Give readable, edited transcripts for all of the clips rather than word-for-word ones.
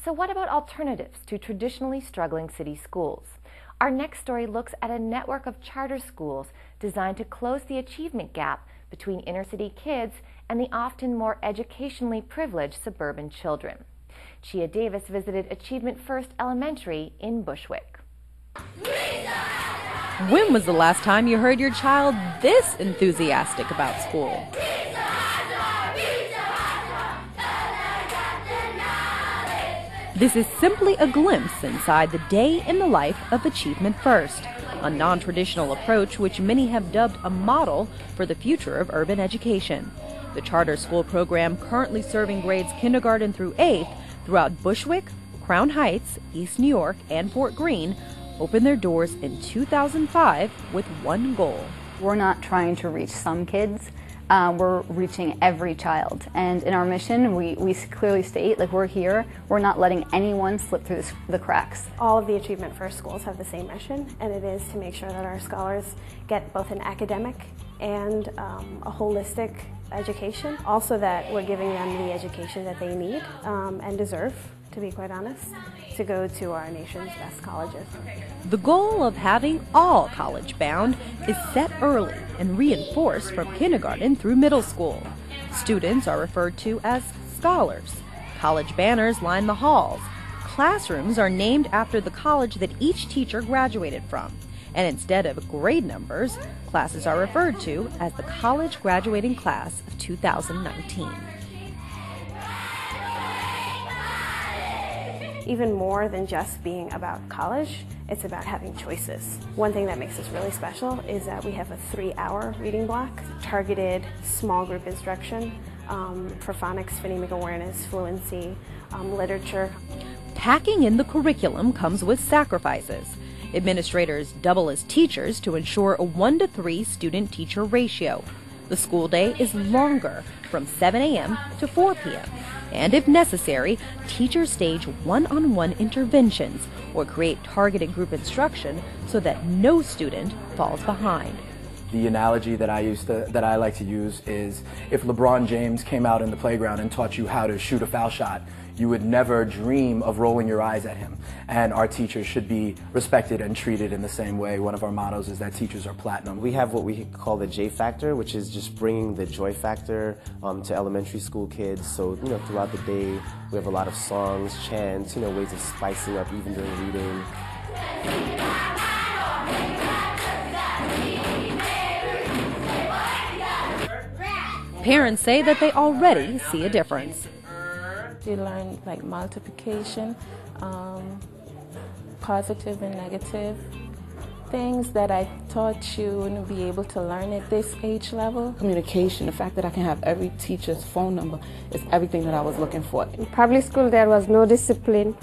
So what about alternatives to traditionally struggling city schools? Our next story looks at a network of charter schools designed to close the achievement gap between inner-city kids and the often more educationally privileged suburban children. Chia Davis visited Achievement First Elementary in Bushwick. When was the last time you heard your child this enthusiastic about school? This is simply a glimpse inside the day in the life of Achievement First, a non-traditional approach which many have dubbed a model for the future of urban education. The charter school program, currently serving grades kindergarten through 8th throughout Bushwick, Crown Heights, East New York, and Fort Greene, opened their doors in 2005 with one goal. We're not trying to reach some kids. We're reaching every child, and in our mission we clearly state, like, we're here, we're not letting anyone slip through the cracks. All of the Achievement First schools have the same mission, and it is to make sure that our scholars get both an academic and a holistic education. Also that we're giving them the education that they need and deserve, to be quite honest, to go to our nation's best colleges. The goal of having all college-bound is set early and reinforced from kindergarten through middle school. Students are referred to as scholars. College banners line the halls. Classrooms are named after the college that each teacher graduated from. And instead of grade numbers, classes are referred to as the college graduating class of 2019. Even more than just being about college, it's about having choices. One thing that makes this really special is that we have a 3-hour reading block, targeted small group instruction for phonics, phonemic awareness, fluency, literature. Packing in the curriculum comes with sacrifices. Administrators double as teachers to ensure a 1-to-3 student-teacher ratio. The school day is longer, from 7 a.m. to 4 p.m. And if necessary, teachers stage one-on-one interventions or create targeted group instruction so that no student falls behind. The analogy that I like to use is, if LeBron James came out in the playground and taught you how to shoot a foul shot, you would never dream of rolling your eyes at him. And our teachers should be respected and treated in the same way. One of our mottos is that teachers are platinum. We have what we call the J Factor, which is just bringing the joy factor to elementary school kids. So, throughout the day, we have a lot of songs, chants, ways of spicing up even during reading. Parents say that they already see a difference. You learn like multiplication, positive and negative, things that I thought you wouldn't be able to learn at this age level. Communication, the fact that I can have every teacher's phone number is everything that I was looking for. In public school there was no discipline,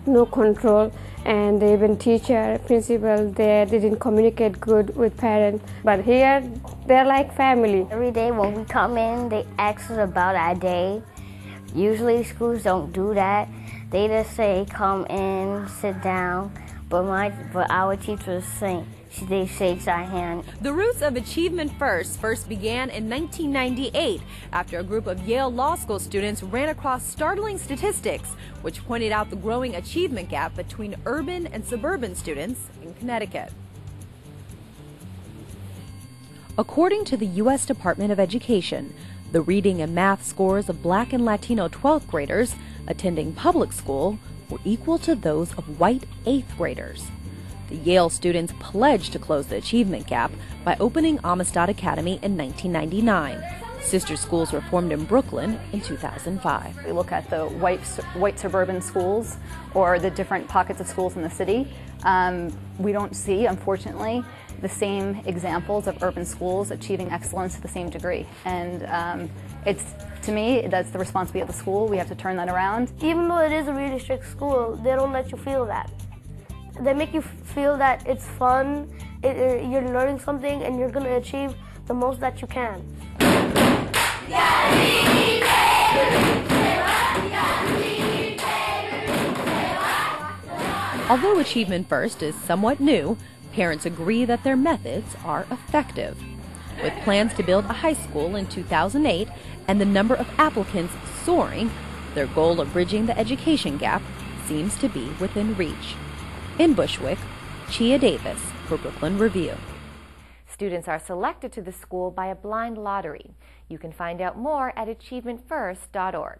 no control, and even teacher, principal, they didn't communicate good with parents. But here, they're like family. Every day when we come in, they ask us about our day. Usually schools don't do that. They just say, come in, sit down. But our teachers say, they shake our hand. The roots of Achievement First began in 1998 after a group of Yale Law School students ran across startling statistics which pointed out the growing achievement gap between urban and suburban students in Connecticut. According to the U.S. Department of Education, the reading and math scores of Black and Latino 12th graders attending public school were equal to those of white 8th graders. The Yale students pledged to close the achievement gap by opening Amistad Academy in 1999. Sister schools were formed in Brooklyn in 2005. We look at the white suburban schools or the different pockets of schools in the city. We don't see, unfortunately, the same examples of urban schools achieving excellence to the same degree. And to me, that's the responsibility of the school. We have to turn that around. Even though it is a really strict school, they don't let you feel that. They make you feel that it's fun, you're learning something, and you're going to achieve the most that you can. Although Achievement First is somewhat new, parents agree that their methods are effective. With plans to build a high school in 2008 and the number of applicants soaring, Their goal of bridging the education gap seems to be within reach. In Bushwick, Chia Davis for Brooklyn Review. Students are selected to the school by a blind lottery. You can find out more at achievementfirst.org.